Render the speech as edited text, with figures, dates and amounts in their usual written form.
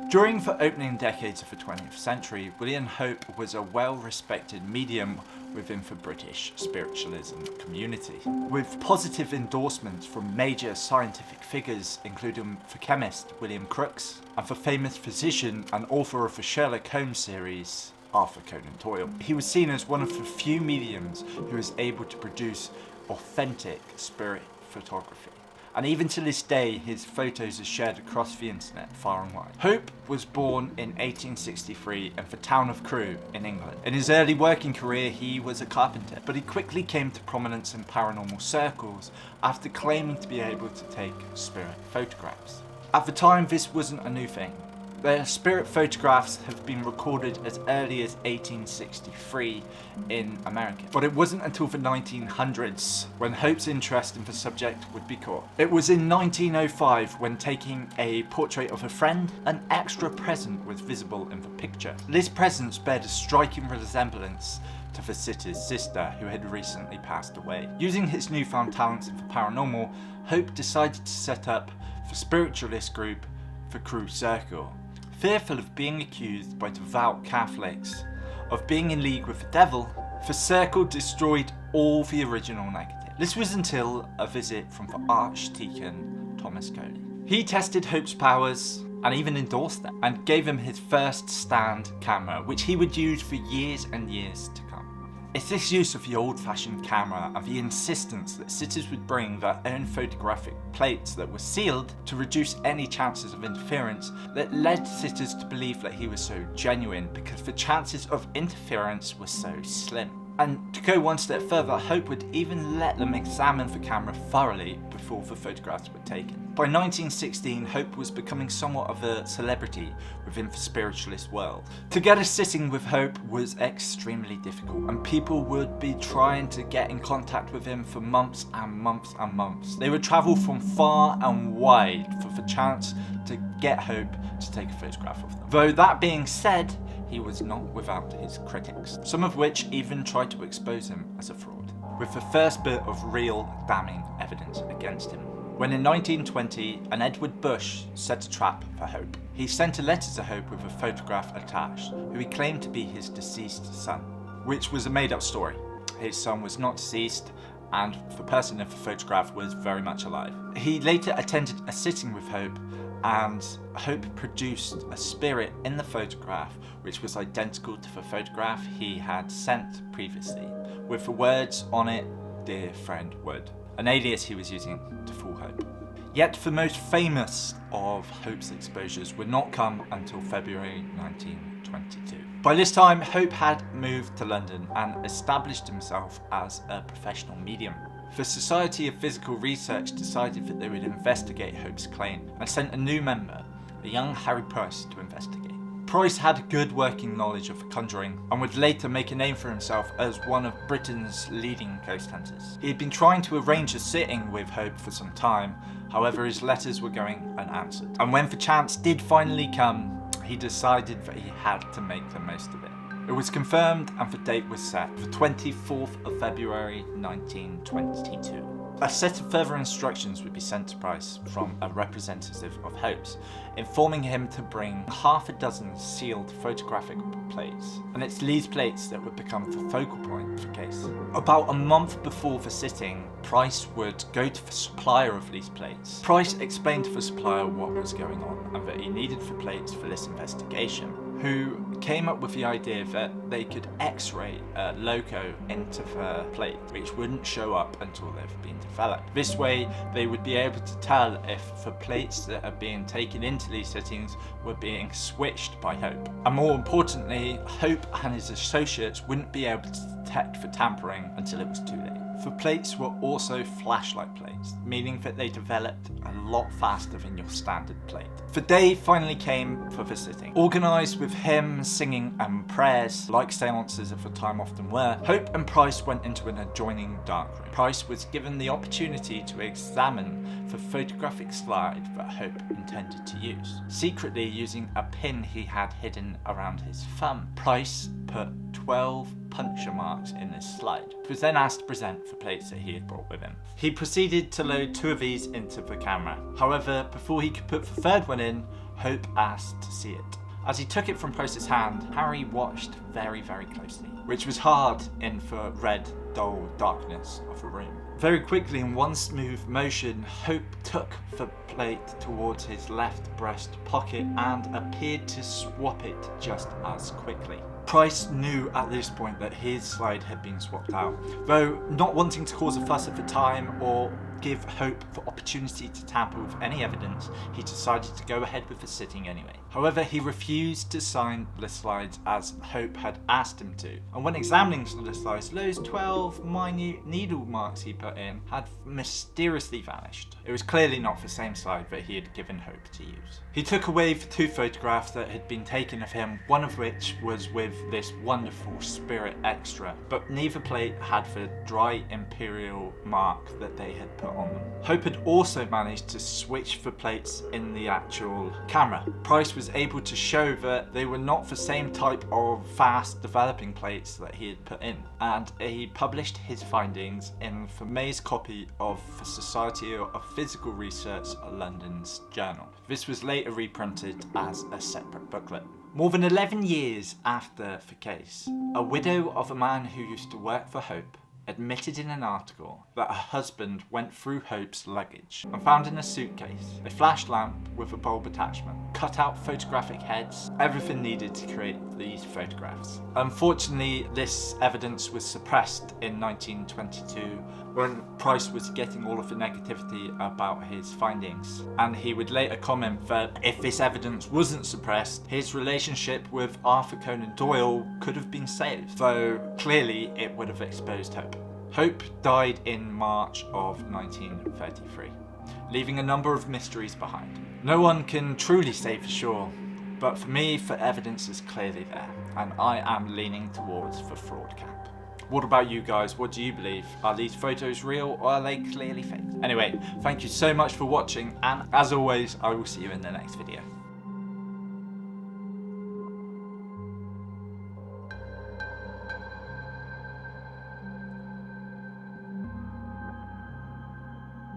During the opening decades of the 20th century, William Hope was a well-respected medium within the British spiritualism community, with positive endorsements from major scientific figures including the chemist William Crookes and the famous physician and author of the Sherlock Holmes series, Arthur Conan Doyle. He was seen as one of the few mediums who was able to produce authentic spirit photography. And even to this day, his photos are shared across the internet far and wide. Hope was born in 1863 in the town of Crewe in England. In his early working career, he was a carpenter, but he quickly came to prominence in paranormal circles after claiming to be able to take spirit photographs. At the time, this wasn't a new thing. Their spirit photographs have been recorded as early as 1863 in America. But it wasn't until the 1900s when Hope's interest in the subject would be caught. It was in 1905 when taking a portrait of a friend, an extra present was visible in the picture. This present bared a striking resemblance to the sitter's sister, who had recently passed away. Using his newfound talents in the paranormal, Hope decided to set up the spiritualist group, the Crewe Circle. Fearful of being accused by devout Catholics of being in league with the devil, the Circle destroyed all the original negative. This was until a visit from the Archdeacon Thomas Coley. He tested Hope's powers and even endorsed them, and gave him his first stand camera, which he would use for years and years to come. It's this use of the old-fashioned camera and the insistence that sitters would bring their own photographic plates that were sealed to reduce any chances of interference that led sitters to believe that he was so genuine, because the chances of interference were so slim. And to go one step further, Hope would even let them examine the camera thoroughly before the photographs were taken. By 1916, Hope was becoming somewhat of a celebrity within the spiritualist world. To get a sitting with Hope was extremely difficult, and people would be trying to get in contact with him for months and months and months. They would travel from far and wide for the chance to get Hope to take a photograph of them. Though that being said, he was not without his critics, some of which even tried to expose him as a fraud, with the first bit of real damning evidence against him. When in 1920, an Edward Bush set a trap for Hope. He sent a letter to Hope with a photograph attached, who he claimed to be his deceased son, which was a made-up story. His son was not deceased, and the person in the photograph was very much alive. He later attended a sitting with Hope, and Hope produced a spirit in the photograph which was identical to the photograph he had sent previously, with the words on it, "Dear friend Wood," an alias he was using to fool Hope. Yet the most famous of Hope's exposures would not come until February 1922. By this time, Hope had moved to London and established himself as a professional medium. The Society of Physical Research decided that they would investigate Hope's claim and sent a new member, a young Harry Price, to investigate. Price had good working knowledge of the conjuring and would later make a name for himself as one of Britain's leading ghost hunters. He had been trying to arrange a sitting with Hope for some time, however his letters were going unanswered. And when the chance did finally come, he decided that he had to make the most of it. It was confirmed and the date was set, the 24th of February 1922. A set of further instructions would be sent to Price from a representative of Hope's, informing him to bring half a dozen sealed photographic plates, and it's these plates that would become the focal point of the case. About a month before the sitting, Price would go to the supplier of these plates. Price explained to the supplier what was going on and that he needed the plates for this investigation, who came up with the idea that they could X-ray a logo into the plate, which wouldn't show up until they've been developed. This way, they would be able to tell if the plates that are being taken into these sittings were being switched by Hope. And more importantly, Hope and his associates wouldn't be able to detect the tampering until it was too late. The plates were also flashlight plates, meaning that they developed a lot faster than your standard plate. The day finally came for the sitting. Organised with hymns, singing and prayers, like seances of the time often were, Hope and Price went into an adjoining darkroom. Price was given the opportunity to examine the photographic slide that Hope intended to use. Secretly using a pin he had hidden around his thumb, Price put 12 puncture marks in this slide. He was then asked to present the plates that he had brought with him. He proceeded to load 2 of these into the camera. However, before he could put the third one in, Hope asked to see it. As he took it from Price's hand, Harry watched very, very closely, which was hard in the red, dull darkness of the room. Very quickly, in one smooth motion, Hope took the plate towards his left breast pocket and appeared to swap it just as quickly. Price knew at this point that his slide had been swapped out, though not wanting to cause a fuss at the time or give Hope the opportunity to tamper with any evidence, he decided to go ahead with the sitting anyway. However, he refused to sign the slides as Hope had asked him to, and when examining the slides, those 12 minute needle marks he put in had mysteriously vanished. It was clearly not the same slide that he had given Hope to use. He took away the 2 photographs that had been taken of him, one of which was with this wonderful spirit extra, but neither plate had the dry imperial mark that they had put on them. Hope had also managed to switch the plates in the actual camera. Price was able to show that they were not the same type of fast developing plates that he had put in, and he published his findings in the May's copy of the Society of Physical Research London's journal. This was later reprinted as a separate booklet. More than 11 years after the case, a widow of a man who used to work for Hope admitted in an article that her husband went through Hope's luggage and found in a suitcase a flash lamp with a bulb attachment, cut out photographic heads, everything needed to create these photographs. Unfortunately, this evidence was suppressed in 1922 when Price was getting all of the negativity about his findings, and he would later comment that if this evidence wasn't suppressed, his relationship with Arthur Conan Doyle could have been saved, though clearly it would have exposed Hope. Hope died in March of 1933, leaving a number of mysteries behind. No one can truly say for sure, but for me, the evidence is clearly there, and I am leaning towards the fraud camp. What about you guys? What do you believe? Are these photos real or are they clearly fake? Anyway, thank you so much for watching, and as always, I will see you in the next video.